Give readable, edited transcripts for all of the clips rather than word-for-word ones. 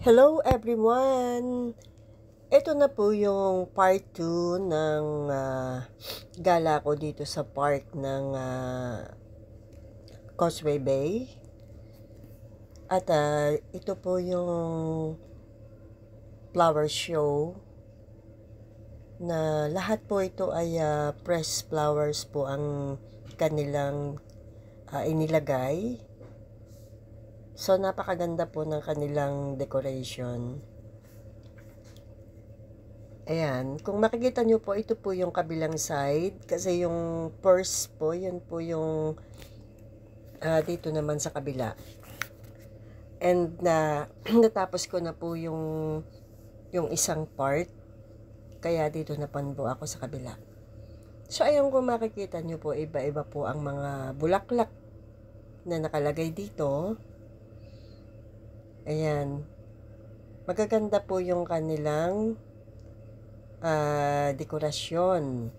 Hello everyone! Ito na po yung part 2 ng gala ko dito sa park ng Causeway Bay. At ito po yung flower show na lahat po ito ay pressed flowers po ang kanilang inilagay. So napakaganda po ng kanilang decoration. Ayan, kung makikita nyo po, ito po yung kabilang side. Kasi yung first po, yun po yung dito naman sa kabila. And natapos ko na po yung isang part. Kaya dito na po ako sa kabila. So, ayun, kung makikita nyo po, iba-iba po ang mga bulaklak na nakalagay dito. Ayan. Magaganda po yung kanilang dekorasyon.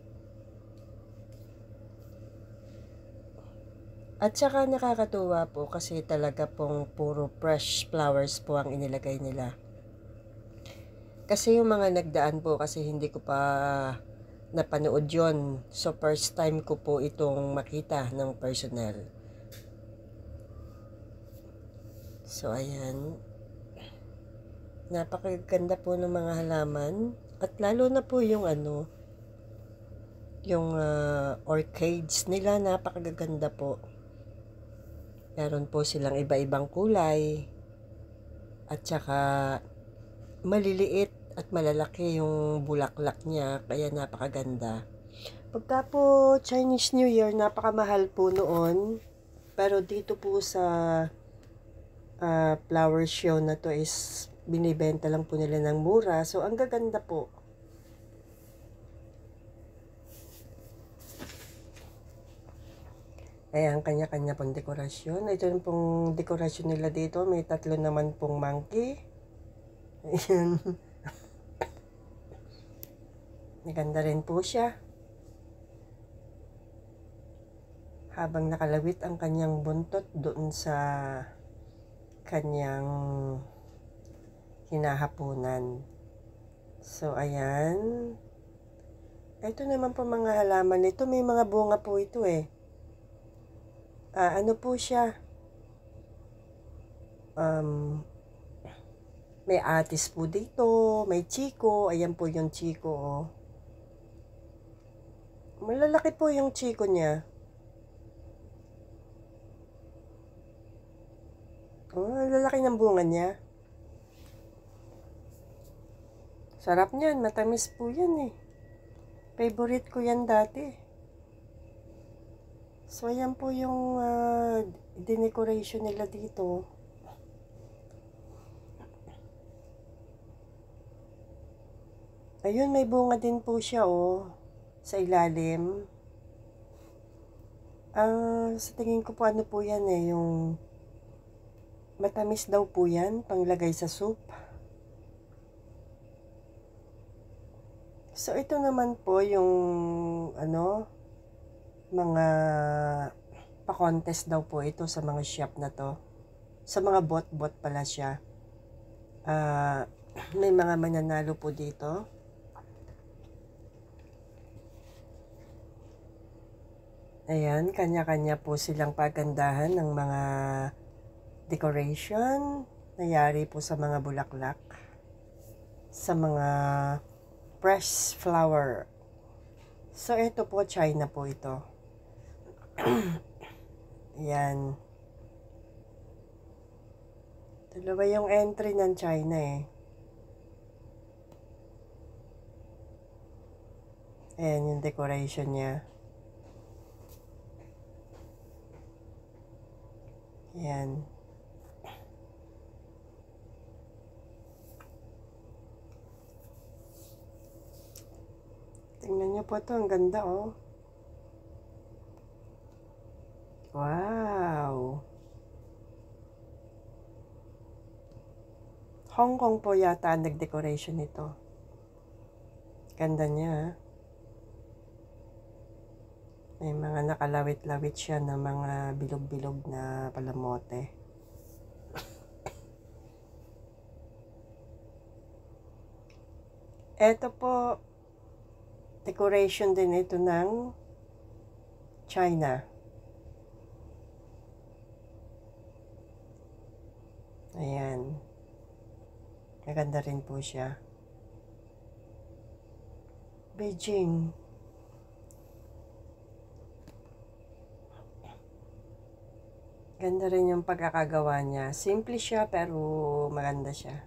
At saka nakakatuwa po kasi talaga pong puro fresh flowers po ang inilagay nila. Kasi yung mga nagdaan po kasi hindi ko pa napanood yon. So first time ko po itong makita ng personal. So ayan. Napakaganda po ng mga halaman. At lalo na po yung yung orchids nila, napakaganda po. Meron po silang iba-ibang kulay. At saka maliliit at malalaki yung bulaklak niya, kaya napakaganda. Pagka po Chinese New Year, napakamahal po noon. Pero dito po sa flower show na to is binibenta lang po nila ng mura. So, ang gaganda po. Ayan, kanya-kanya pong dekorasyon. Ito yung pong dekorasyon nila dito. May tatlo naman pong monkey. Ayan. Maganda rin po siya. Habang nakalawit ang kanyang buntot doon sa kanyang hinahapunan. So, ayan. Ito naman po mga halaman. Ito may mga bunga po ito eh. Ano po siya? May atis po dito. May chiko. Ayan po yung chiko. Oh. Malalaki po yung chiko niya. Oh, lalaki ng bunga niya. Sarap niyan, matamis po yan eh. Favorite ko yan dati. So, ayan po yung decoration nila dito. Ayun, may bunga din po siya oh, sa ilalim. Sa tingin ko po ano po yan eh, yung matamis daw po yan, panglagay sa soup. So, ito naman po yung, mga pa-contest daw po ito sa mga shop na to. Sa mga bot-bot pala siya. May mga mananalo po dito. Ayan, kanya-kanya po silang pagandahan ng mga decoration. Nayari po sa mga bulaklak. Sa mga fresh flower. So, ito po, China po ito. Ayan. Dalawa yung entry ng China eh. Ayan yung decoration niya. Ayan. Tingnan niyo po ito, ang ganda oh. Wow! Hong Kong po yata ang nag-decoration nito. Ganda niya. May mga nakalawit-lawit siya ng mga bilog-bilog na palamote. Eto po, decoration din ito ng China. Ayan. Maganda rin po siya. Beijing. Ganda rin yung pagkakagawa niya. Simple siya pero maganda siya.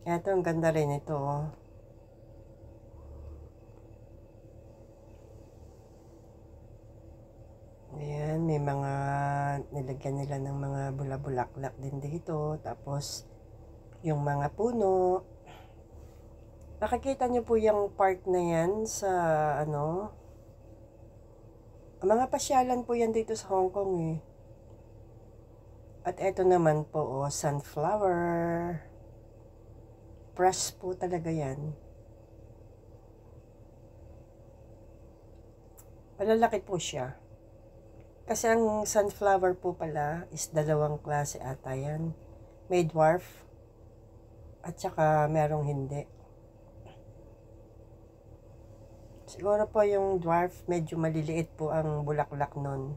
Ito, ang ganda rin ito. Ayan, may mga nilagyan nila ng mga bula-bulaklak din dito. Tapos, yung mga puno. Nakikita nyo po yung park na yan sa mga pasyalan po yan dito sa Hong Kong eh. At eto naman po, sunflower. Fresh po talaga yan. Malalaki po siya. Kasi ang sunflower po pala is dalawang klase ata yan. May dwarf at saka merong hindi. Siguro po yung dwarf medyo maliliit po ang bulaklak nun.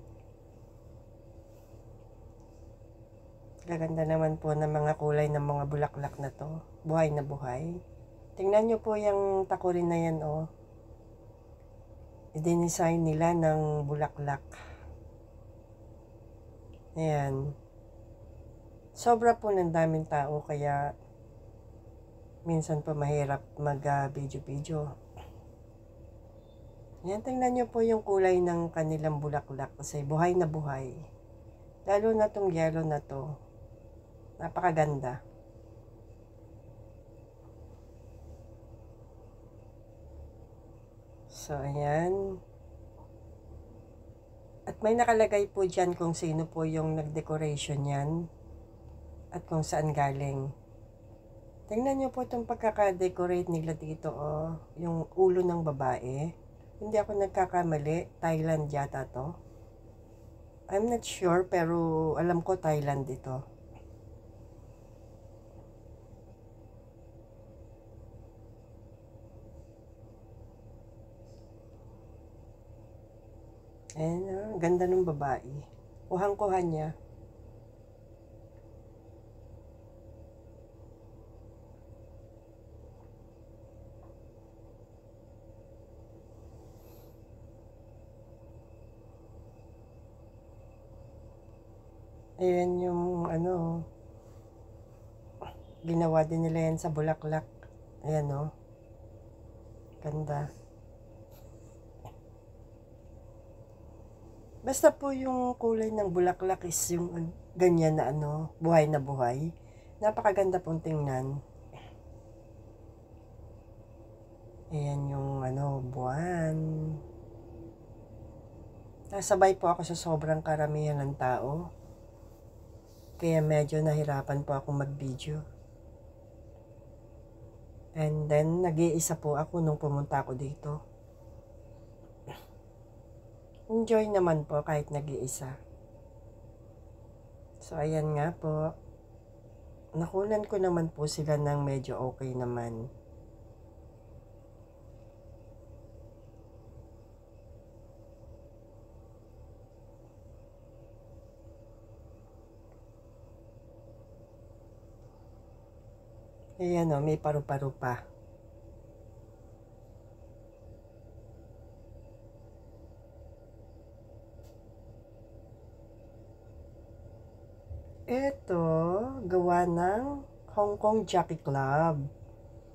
Gaganda naman po ng mga kulay ng mga bulaklak na to. Buhay na buhay. Tingnan nyo po yung takurin na yan oh. I-design nila ng bulaklak. Ayan. Sobra po ng daming tao kaya minsan po mahirap mag-video-video. Ayan, tingnan nyo po yung kulay ng kanilang bulaklak kasi buhay na buhay. Lalo na tong yellow na to. Napakaganda. So, ayan. At may nakalagay po dyan kung sino po yung nag-decoration yan. At kung saan galing. Tingnan nyo po itong pagkaka-decorate nila dito. Oh, yung ulo ng babae. Hindi ako nagkakamali. Thailand yata to. I'm not sure pero alam ko Thailand ito. Ayan, ganda ng babae. Kuhang-kuha niya. Ayan yung ginawa din nila yan sa bulaklak. Ayan o. Ganda. Basta po yung kulay ng bulaklak is yung ganyan na buhay na buhay. Napakaganda pong tingnan. Ayan yung buwan. Nasabay po ako sa sobrang karamihan ng tao. Kaya medyo nahirapan po ako mag-video. And then, nag-iisa po ako nung pumunta ako dito. Enjoy naman po kahit nag-iisa. So, ayan nga po. Nakunan ko naman po sila ng medyo okay naman. Ayan o, may paru-paro pa. Ito, gawa ng Hong Kong Jockey Club.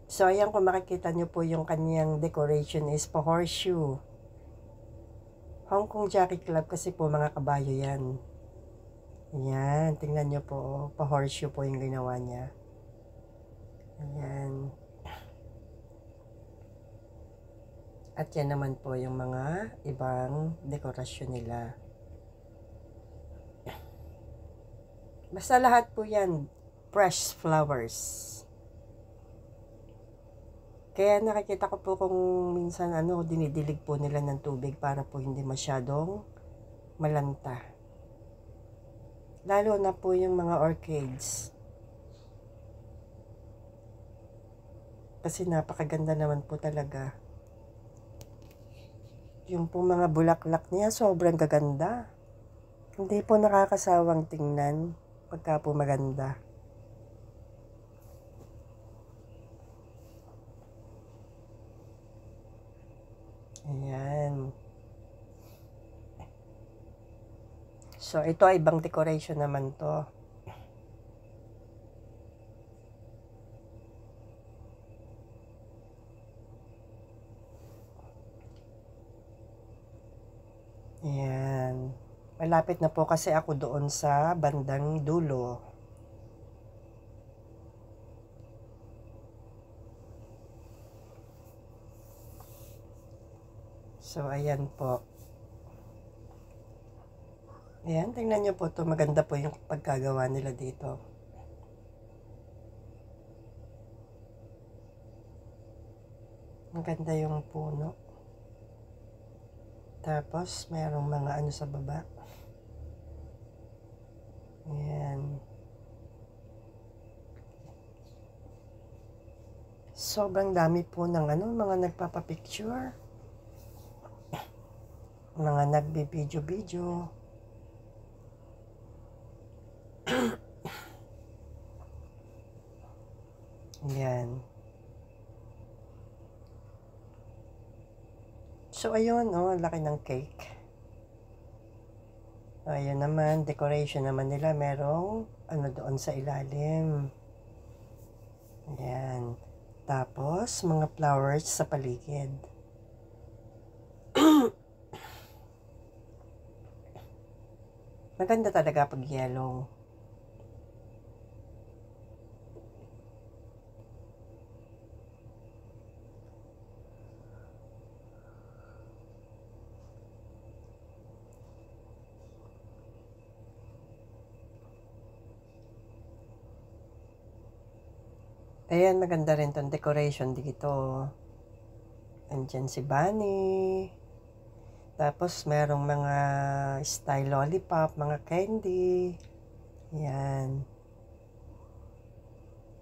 So, ayan kung makikita nyo po yung kanyang decoration is pa horseshoe. Hong Kong Jockey Club kasi po mga kabayo yan. Ayan, tingnan nyo po, pa horseshoe po yung ginawa niya. Ayan. At yan naman po yung mga ibang dekorasyon nila. Basta lahat po yan, fresh flowers. Kaya nakikita ko po kung minsan dinidilig po nila ng tubig para po hindi masyadong malanta. Lalo na po yung mga orchids. Kasi napakaganda naman po talaga. Yung po mga bulaklak niya, sobrang gaganda. Hindi po nakakasawang tingnan pagka po maganda. Ayan. So, ito ay ibang decoration naman to. Ayan. Malapit na po kasi ako doon sa bandang dulo. So, ayan po. Ayan, tingnan nyo po to. Maganda po yung pagkagawa nila dito. Maganda yung puno. Tapos, mayroong mga ano sa baba. Ayan. Sobrang dami po ng ano, mga nagpapapicture. Mga nagbi-video-video. Ayan. So, ayun, oh, laki ng cake. Ayan naman, decoration naman nila, merong ano doon sa ilalim. Ayan. Tapos, mga flowers sa paligid. Maganda talaga pag yellow. Ayan, maganda rin tong decoration dito. Andyan si Bunny. Tapos, merong mga style lollipop, mga candy. Ayan.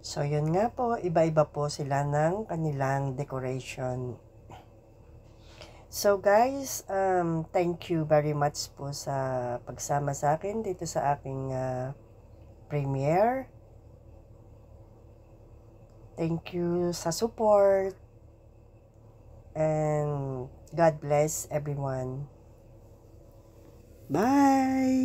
So, yun nga po, iba-iba po sila ng kanilang decoration. So, guys, thank you very much po sa pagsama sa akin dito sa aking premiere. Thank you sa support. And God bless everyone. Bye!